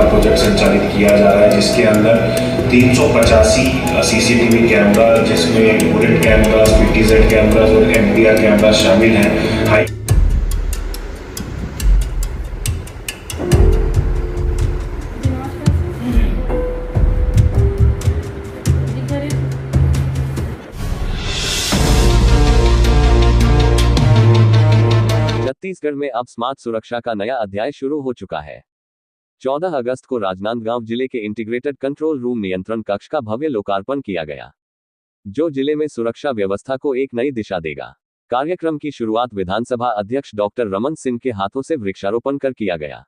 Project संचालित किया जा रहा है, जिसके अंदर 385 CCTV कैमरा, जिसमें बुलेट कैमरा, PTZ कैमरा और MPR कैमरा शामिल हैं। छत्तीसगढ़ में अब स्मार्ट सुरक्षा का नया अध्याय शुरू हो चुका है। 14 अगस्त को राजनांदगांव जिले के इंटीग्रेटेड कंट्रोल रूम नियंत्रण कक्ष का भव्य लोकार्पण किया गया, जो जिले में सुरक्षा व्यवस्था को एक नई दिशा देगा। कार्यक्रम की शुरुआत विधानसभा अध्यक्ष डॉक्टर रमन सिंह के हाथों से वृक्षारोपण कर किया गया।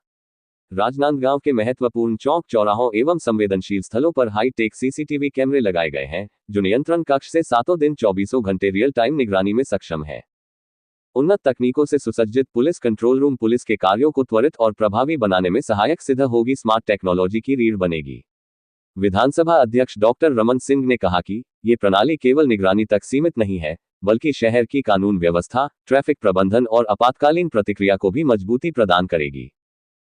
राजनांदगांव के महत्वपूर्ण चौक चौराहों एवं संवेदनशील स्थलों पर हाईटेक CCTV कैमरे लगाए गए हैं, जो नियंत्रण कक्ष से सातों दिन 24 घंटे रियल टाइम निगरानी में सक्षम है। उन्नत तकनीकों से सुसज्जित पुलिस कंट्रोल रूम पुलिस के कार्यों को त्वरित और प्रभावी बनाने में सहायक सिद्ध होगी। स्मार्ट टेक्नोलॉजी की रीढ़ बनेगी। विधानसभा अध्यक्ष डॉक्टर रमन सिंह ने कहा कि ये प्रणाली केवल निगरानी तक सीमित नहीं है, बल्कि शहर की कानून व्यवस्था, ट्रैफिक प्रबंधन और आपातकालीन प्रतिक्रिया को भी मजबूती प्रदान करेगी।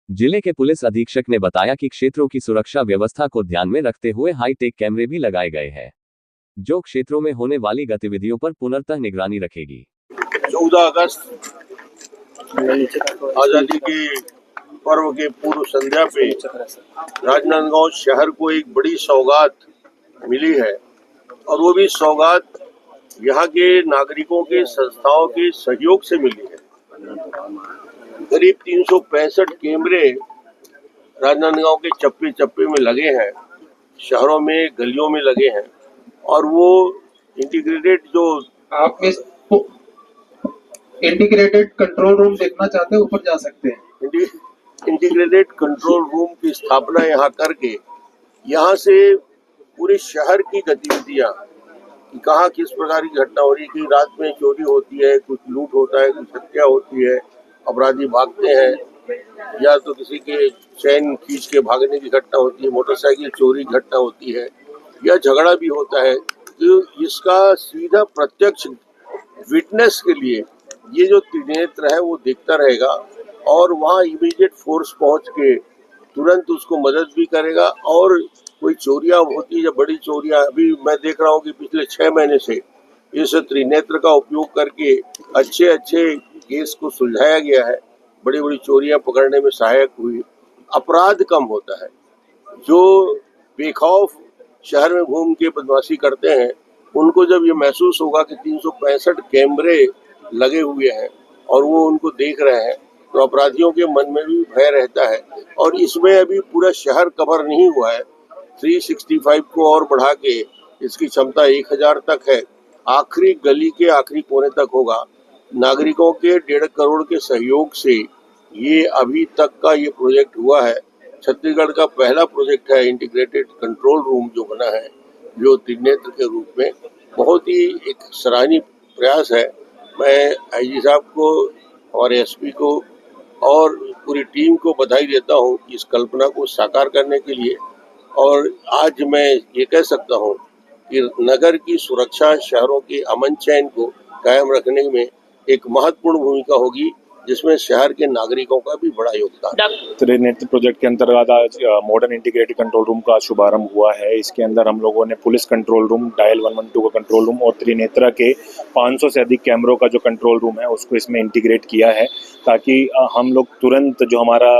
जिले के पुलिस अधीक्षक ने बताया कि क्षेत्रों की सुरक्षा व्यवस्था को ध्यान में रखते हुए हाईटेक कैमरे भी लगाए गए हैं, जो क्षेत्रों में होने वाली गतिविधियों पर पुनर्तः निगरानी रखेगी। 14 अगस्त आज़ादी के पर्व के पूर्व संध्या पे राजनांदगांव शहर को एक बड़ी सौगात मिली है, और वो भी सौगात यहाँ के नागरिकों के संस्थाओं के सहयोग से मिली है। करीब 365 कैमरे राजनांदगांव के चप्पे चप्पे में लगे हैं, शहरों में गलियों में लगे हैं, और वो इंटीग्रेटेड जो आप इस इंटीग्रेटेड कंट्रोल रूम देखना चाहते हैं, ऊपर जा सकते हैं। इंटीग्रेटेड कंट्रोल रूम की स्थापना यहाँ करके यहाँ से पूरे शहर की गतिविधियाँ, कहाँ किस प्रकार की घटना हो रही है, कि रात में चोरी होती है, कुछ लूट होता है, कुछ हत्या होती है, अपराधी भागते हैं, या तो किसी के चैन खींच के भागने की घटना होती है, मोटरसाइकिल चोरी घटना होती है, या झगड़ा भी होता है। तो इसका सीधा प्रत्यक्ष विटनेस के लिए ये जो त्रिनेत्र है वो देखता रहेगा, और वहाँ इमीडिएट फोर्स पहुँच के तुरंत उसको मदद भी करेगा। और कोई चोरियाँ होती है, बड़ी चोरियाँ, अभी मैं देख रहा हूँ कि पिछले 6 महीने से इस त्रिनेत्र का उपयोग करके अच्छे केस को सुलझाया गया है, बड़ी बड़ी चोरियाँ पकड़ने में सहायक हुई, अपराध कम होता है। जो बेखौफ शहर में घूम के बदमाशी करते हैं, उनको जब ये महसूस होगा कि 365 कैमरे लगे हुए हैं और वो उनको देख रहे हैं, तो अपराधियों के मन में भी भय रहता है। और इसमें अभी पूरा शहर कवर नहीं हुआ है, 365 को और बढ़ा के इसकी क्षमता 1000 तक है, आखिरी गली के आखिरी कोने तक होगा। नागरिकों के 1.5 करोड़ के सहयोग से ये अभी तक का ये प्रोजेक्ट हुआ है। छत्तीसगढ़ का पहला प्रोजेक्ट है इंटीग्रेटेड कंट्रोल रूम जो बना है, जो त्रिनेत्र के रूप में, बहुत ही एक सराहनीय प्रयास है। मैं IG साहब को और SP को और पूरी टीम को बधाई देता हूँ इस कल्पना को साकार करने के लिए। और आज मैं ये कह सकता हूँ कि नगर की सुरक्षा, शहरों के अमन चैन को कायम रखने में एक महत्वपूर्ण भूमिका होगी, जिसमें शहर के नागरिकों का भी बड़ा योगदान। त्रिनेत्र प्रोजेक्ट के अंतर्गत आज मॉडर्न इंटीग्रेटेड कंट्रोल रूम का शुभारंभ हुआ है। इसके अंदर हम लोगों ने पुलिस कंट्रोल रूम, डायल 112 का कंट्रोल रूम और त्रिनेत्र के 500 से अधिक कैमरों का जो कंट्रोल रूम है उसको इसमें इंटीग्रेट किया है, ताकि हम लोग तुरंत जो हमारा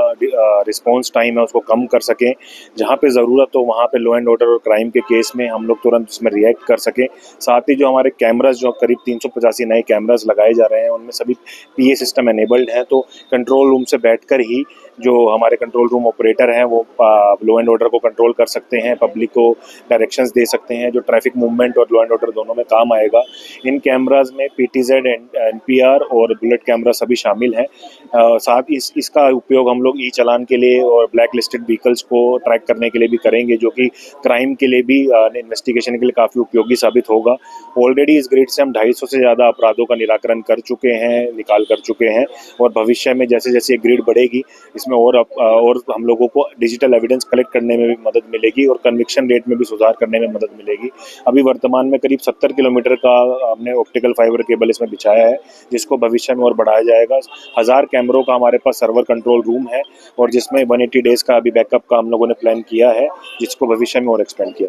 रिस्पॉन्स टाइम है उसको कम कर सकें। जहाँ पे ज़रूरत हो वहाँ पे लॉ एंड ऑर्डर और क्राइम के केस में हम लोग तुरंत उसमें रिएक्ट कर सकें। साथ ही जो हमारे कैमराज, जो करीब 385 नए कैमराज लगाए जा रहे हैं, उनमें सभी PA सिस्टम एनेबल्ड है। तो कंट्रोल रूम से बैठकर ही जो हमारे कंट्रोल रूम ऑपरेटर हैं वो लॉ एंड ऑर्डर को कंट्रोल कर सकते हैं, पब्लिक को डायरेक्शंस दे सकते हैं, जो ट्रैफिक मूवमेंट और लॉ एंड ऑर्डर दोनों में काम आएगा। इन कैमराज में PTZ, NPR और बुलेट कैमरा सभी शामिल हैं। साथ ही इसका उपयोग हम लोग चालान के लिए और ब्लैक लिस्टेड व्हीकल्स को ट्रैक करने के लिए भी करेंगे, जो कि क्राइम के लिए भी इन्वेस्टिगेशन के लिए काफ़ी उपयोगी साबित होगा। ऑलरेडी इस ग्रिड से हम 250 से ज़्यादा अपराधों का निराकरण कर चुके हैं, निकाल कर चुके हैं, और भविष्य में जैसे जैसे ये ग्रिड बढ़ेगी इसमें इसमें और हम लोगों को डिजिटल एविडेंस कलेक्ट करने में भी मदद मिलेगी और कन्विक्शन रेट में भी सुधार करने में मदद मिलेगी। अभी वर्तमान में करीब 70 किलोमीटर का हमने ऑप्टिकल फाइबर केबल इसमें बिछाया है, जिसको भविष्य में और बढ़ाया जाएगा। 1000 कैमरों का हमारे पास सर्वर कंट्रोल रूम है और जिसमें 180 डेज का अभी बैकअप का हम लोगों ने प्लान किया है, जिसको भविष्य में और एक्सपेंड किया